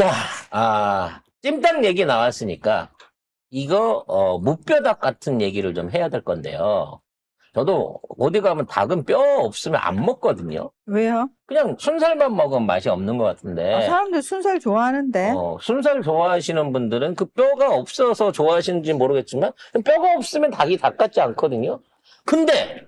자, 찜닭 얘기 나왔으니까 이거 무뼈닭 같은 얘기를 좀 해야 될 건데요. 저도 어디 가면 닭은 뼈 없으면 안 먹거든요. 왜요? 그냥 순살만 먹으면 맛이 없는 것 같은데. 사람들 순살 좋아하는데. 순살 좋아하시는 분들은 그 뼈가 없어서 좋아하시는지 모르겠지만 뼈가 없으면 닭이 닭 같지 않거든요. 근데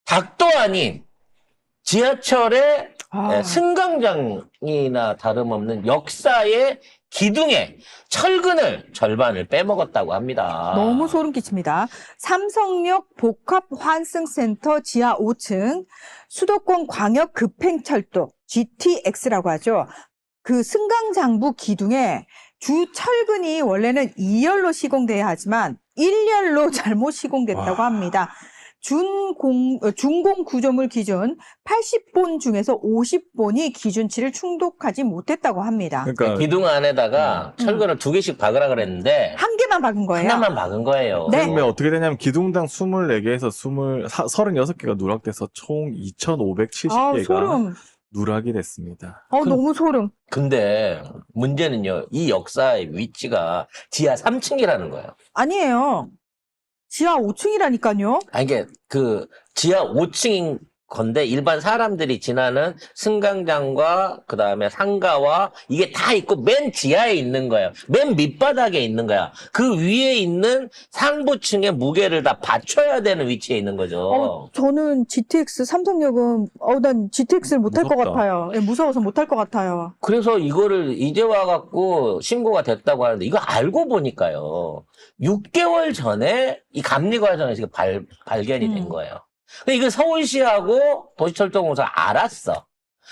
닭도 아닌 지하철의 승강장이나 다름없는 역사의 기둥에 철근을 절반을 빼먹었다고 합니다. 너무 소름 끼칩니다. 삼성역 복합환승센터 지하 5층 수도권 광역 급행철도 GTX라고 하죠. 그 승강장부 기둥에 주 철근이 원래는 2열로 시공돼야 하지만 1열로 잘못 시공됐다고 합니다. 준공 구조물 기준 80본 중에서 50본이 기준치를 충족하지 못했다고 합니다. 그러니까 기둥 안에다가 철근을 2개씩 박으라 그랬는데 한 개만 박은 거예요. 하나만 박은 거예요. 네. 그러면 어떻게 되냐면 기둥당 24개에서 36개가 누락돼서 총 2,570개가 소름. 누락이 됐습니다. 너무 소름. 근데 문제는요. 이 역사의 위치가 지하 3층이라는 거예요. 아니에요. 지하 5층이라니까요. 이게 그 지하 5층인 건데 일반 사람들이 지나는 승강장과 그 다음에 상가와 이게 다 있고 맨 지하에 있는 거예요. 맨 밑바닥에 있는 거야. 그 위에 있는 상부층의 무게를 다 받쳐야 되는 위치에 있는 거죠. 저는 GTX 삼성역은 난 GTX를 못할 것 무섭다. 같아요. 무서워서 못할 것 같아요. 그래서 이거를 이제 와갖고 신고가 됐다고 하는데 이거 알고 보니까요. 6개월 전에 이 감리 과정에서 발견이 된 거예요. 근데 이거 서울시하고 도시철도공사가 알았어.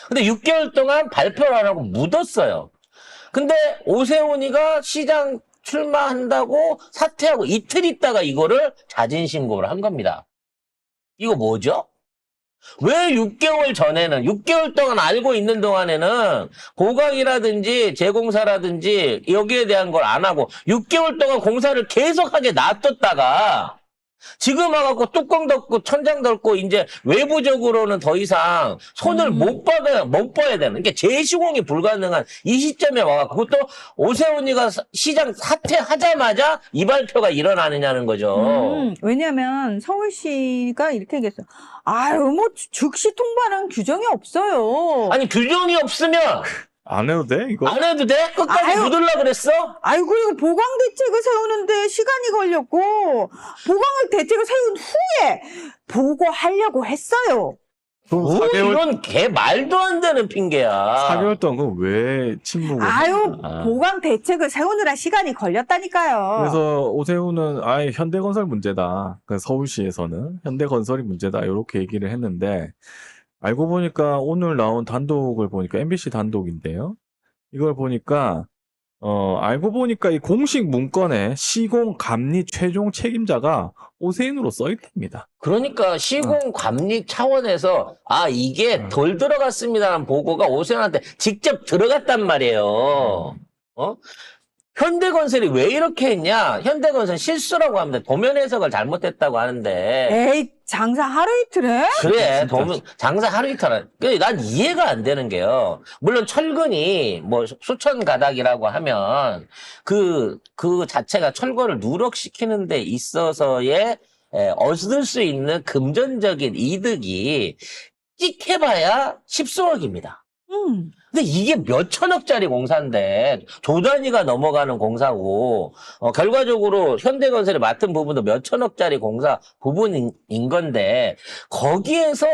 근데 6개월 동안 발표를 안 하고 묻었어요. 근데 오세훈이가 시장 출마한다고 사퇴하고 이틀 있다가 이거를 자진 신고를 한 겁니다. 이거 뭐죠? 왜 6개월 전에는 6개월 동안 알고 있는 동안에는 보강이라든지 재공사라든지 여기에 대한 걸 안 하고 6개월 동안 공사를 계속하게 놔뒀다가 지금 와갖고 뚜껑 덮고 천장 덮고 이제 외부적으로는 더 이상 손을 못 봐야 되는 그러니까 재시공이 불가능한 이 시점에 와갖고 그것도 오세훈이가 시장 사퇴하자마자 이 발표가 일어나느냐는 거죠. 왜냐면 서울시가 이렇게 얘기했어요. 즉시 통보하는 규정이 없어요. 아니 규정이 없으면 안 해도 돼 이거? 안 해도 돼? 끝까지 묻으려고 그랬어? 그리고 보강 대책을 세우는데 시간이 걸렸고, 보강을 대책을 세운 후에 보고하려고 했어요. 그럼 뭐 4개월 이런 개 말도 안 되는 핑계야. 4개월 동안 그럼 왜 침묵을? 보강 대책을 세우느라 시간이 걸렸다니까요. 그래서 오세훈은 아예 현대건설 문제다. 그 서울시에서는 현대건설이 문제다 이렇게 얘기를 했는데 알고 보니까 오늘 나온 단독을 보니까 MBC 단독인데요. 이걸 보니까 알고 보니까 이 공식 문건에 시공 감리 최종 책임자가 오세훈으로 써 있답니다. 그러니까 시공 감리 차원에서 이게 덜 들어갔습니다라는 보고가 오세훈한테 직접 들어갔단 말이에요. 현대건설이 왜 이렇게 했냐? 현대건설 실수라고 합니다. 도면 해석을 잘못했다고 하는데. 에이, 장사 하루 이틀 해? 그래, 장사 하루 이틀 안. 난 이해가 안 되는 게요. 물론 철근이 뭐 수천 가닥이라고 하면 그 자체가 철거를 누락시키는 데 있어서의 얻을 수 있는 금전적인 이득이 찍해봐야 십수억입니다. 근데 이게 몇 천억짜리 공사인데 조 단위가 넘어가는 공사고 결과적으로 현대건설이 맡은 부분도 몇 천억짜리 공사 부분인 건데 거기에서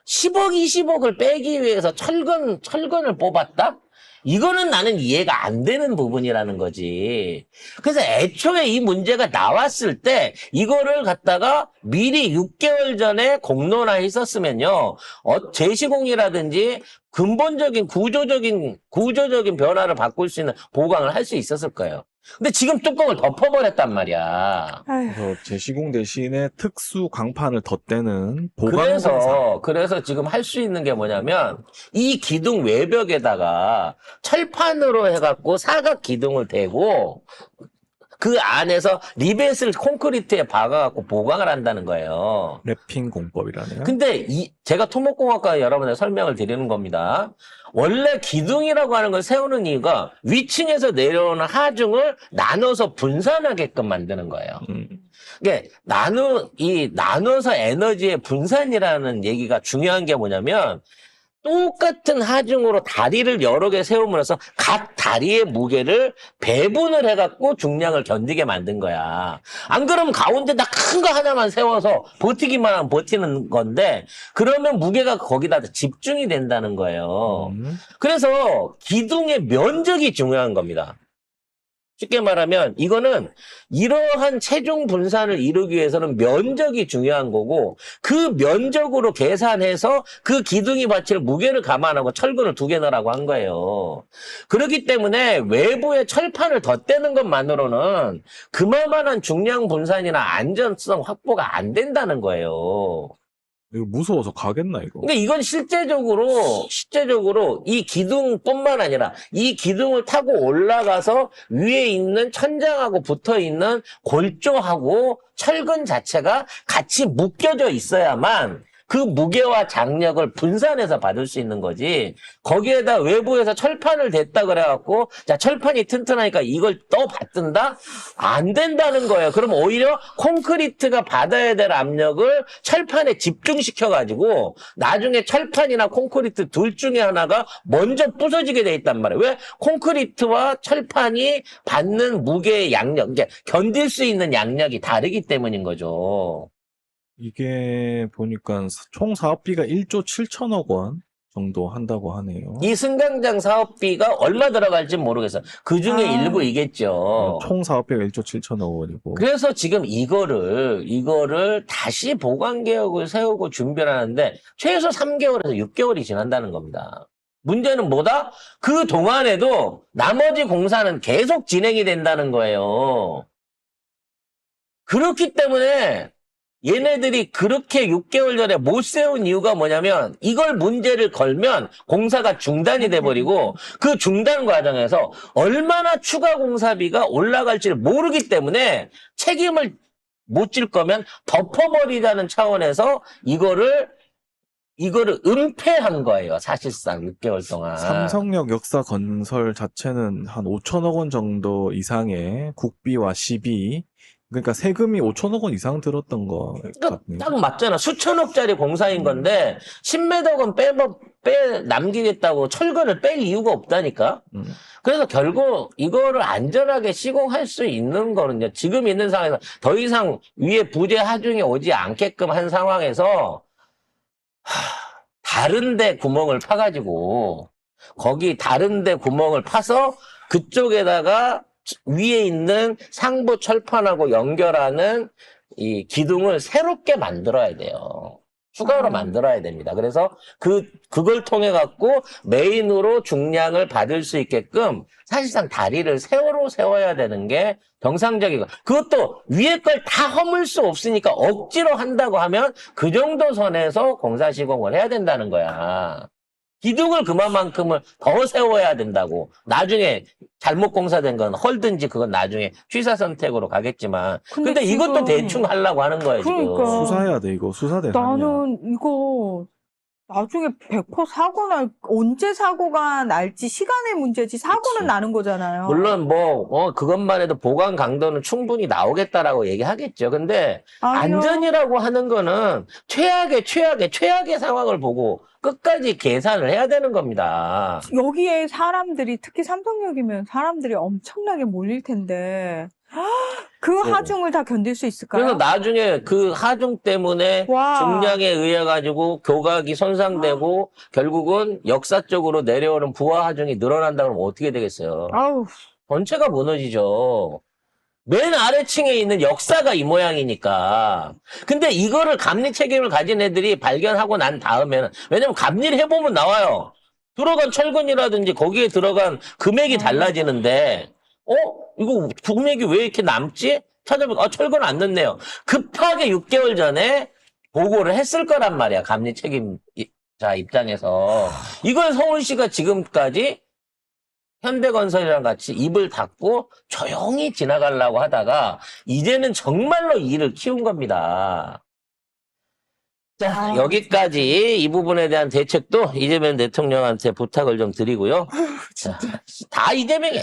10억, 20억을 빼기 위해서 철근을 뽑았다? 이거는 나는 이해가 안 되는 부분이라는 거지. 그래서 애초에 이 문제가 나왔을 때 이거를 갖다가 미리 6개월 전에 공론화했었으면요. 재시공이라든지 근본적인 구조적인 변화를 바꿀 수 있는 보강을 할 수 있었을 거예요. 근데 지금 뚜껑을 덮어버렸단 말이야. 그래서 재시공 대신에 특수 강판을 덧대는 보강 공사. 그래서 지금 할 수 있는 게 뭐냐면 이 기둥 외벽에다가 철판으로 해갖고 사각 기둥을 대고 그 안에서 리벳을 콘크리트에 박아갖고 보강을 한다는 거예요. 랩핑 공법이라네요. 근데 제가 토목공학과 여러분에 설명을 드리는 겁니다. 원래 기둥이라고 하는 걸 세우는 이유가 위층에서 내려오는 하중을 나눠서 분산하게끔 만드는 거예요. 이게 나눠서 에너지의 분산이라는 얘기가 중요한 게 뭐냐면 똑같은 하중으로 다리를 여러 개 세움으로써 각 다리의 무게를 배분을 해갖고 중량을 견디게 만든 거야. 안 그러면 가운데다 큰 거 하나만 세워서 버티기만 하면 버티는 건데 그러면 무게가 거기다 집중이 된다는 거예요. 그래서 기둥의 면적이 중요한 겁니다. 쉽게 말하면 이거는 이러한 체중 분산을 이루기 위해서는 면적이 중요한 거고 그 면적으로 계산해서 그 기둥이 받칠 무게를 감안하고 철근을 2개 넣으라고 한 거예요. 그렇기 때문에 외부에 철판을 덧대는 것만으로는 그만한 중량 분산이나 안전성 확보가 안 된다는 거예요. 이거 무서워서 가겠나 이거? 그러니까 이건 실제적으로 이 기둥뿐만 아니라 이 기둥을 타고 올라가서 위에 있는 천장하고 붙어 있는 골조하고 철근 자체가 같이 묶여져 있어야만 그 무게와 장력을 분산해서 받을 수 있는 거지. 거기에다 외부에서 철판을 댔다 그래갖고 자 철판이 튼튼하니까 이걸 또 받든다? 안 된다는 거예요. 그럼 오히려 콘크리트가 받아야 될 압력을 철판에 집중시켜가지고 나중에 철판이나 콘크리트 둘 중에 하나가 먼저 부서지게 돼 있단 말이에요. 왜? 콘크리트와 철판이 받는 무게의 양력, 이제 견딜 수 있는 양력이 다르기 때문인 거죠. 이게 보니까 총 사업비가 1조 7천억 원 정도 한다고 하네요. 이 승강장 사업비가 얼마 들어갈지 모르겠어요. 그 중에 일부이겠죠. 총 사업비가 1조 7천억 원이고. 그래서 지금 이거를 다시 보강 개혁을 세우고 준비를 하는데 최소 3개월에서 6개월이 지난다는 겁니다. 문제는 뭐다? 그 동안에도 나머지 공사는 계속 진행이 된다는 거예요. 그렇기 때문에 얘네들이 그렇게 6개월 전에 못 세운 이유가 뭐냐면 이걸 문제를 걸면 공사가 중단이 돼버리고 그 중단 과정에서 얼마나 추가 공사비가 올라갈지를 모르기 때문에 책임을 못 질 거면 덮어버리자는 차원에서 이거를 은폐한 거예요. 사실상 6개월 동안. 삼성역 역사 건설 자체는 한 5천억 원 정도 이상의 국비와 시비, 그러니까 세금이 5천억 원 이상 들었던 거 같네요. 딱 맞잖아. 수천억짜리 공사인 건데 10몇 원 남기겠다고 철근을 뺄 이유가 없다니까. 그래서 결국 이거를 안전하게 시공할 수 있는 거는요. 지금 있는 상황에서 더 이상 위에 부재 하중이 오지 않게끔 한 상황에서 다른데 구멍을 파가지고 거기 다른데 구멍을 파서 그쪽에다가 위에 있는 상부 철판하고 연결하는 이 기둥을 새롭게 만들어야 돼요. 추가로 만들어야 됩니다. 그래서 그걸 통해 갖고 메인으로 중량을 받을 수 있게끔 사실상 다리를 세워로 세워야 되는 게 정상적이고 그것도 위에 걸 다 허물 수 없으니까 억지로 한다고 하면 그 정도 선에서 공사 시공을 해야 된다는 거야. 기둥을 그만큼을 더 세워야 된다고. 나중에 잘못 공사된 건 헐든지 그건 나중에 취사 선택으로 가겠지만. 근데 이것도 대충 하려고 하는 거예요, 그러니까. 지금. 수사해야 돼, 이거. 수사대상이야. 나는 이거 나중에 100% 사고나 언제 사고가 날지 시간의 문제지 사고는 그치. 나는 거잖아요. 물론 그것만 해도 보강 강도는 충분히 나오겠다라고 얘기하겠죠. 근데 아니요. 안전이라고 하는 거는 최악의 상황을 보고 끝까지 계산을 해야 되는 겁니다. 여기에 사람들이 특히 삼성역이면 사람들이 엄청나게 몰릴 텐데 그 하중을 다 견딜 수 있을까요? 그래서 나중에 그 하중 때문에 와. 중량에 의해 가지고 교각이 손상되고 결국은 역사적으로 내려오는 부하 하중이 늘어난다 그러면 어떻게 되겠어요? 아우, 전체가 무너지죠. 맨 아래층에 있는 역사가 이 모양이니까. 근데 이거를 감리 책임을 가진 애들이 발견하고 난 다음에는 왜냐면 감리를 해보면 나와요. 들어간 철근이라든지 거기에 들어간 금액이 달라지는데 이거 금액이 왜 이렇게 남지? 찾아보니까 철근 안 넣네요. 급하게 6개월 전에 보고를 했을 거란 말이야. 감리 책임자 입장에서. 이걸 서울시가 지금까지 현대건설이랑 같이 입을 닫고 조용히 지나가려고 하다가 이제는 정말로 일을 키운 겁니다. 자, 여기까지 이 부분에 대한 대책도 이재명 대통령한테 부탁을 좀 드리고요. 자, 다 이재명이야.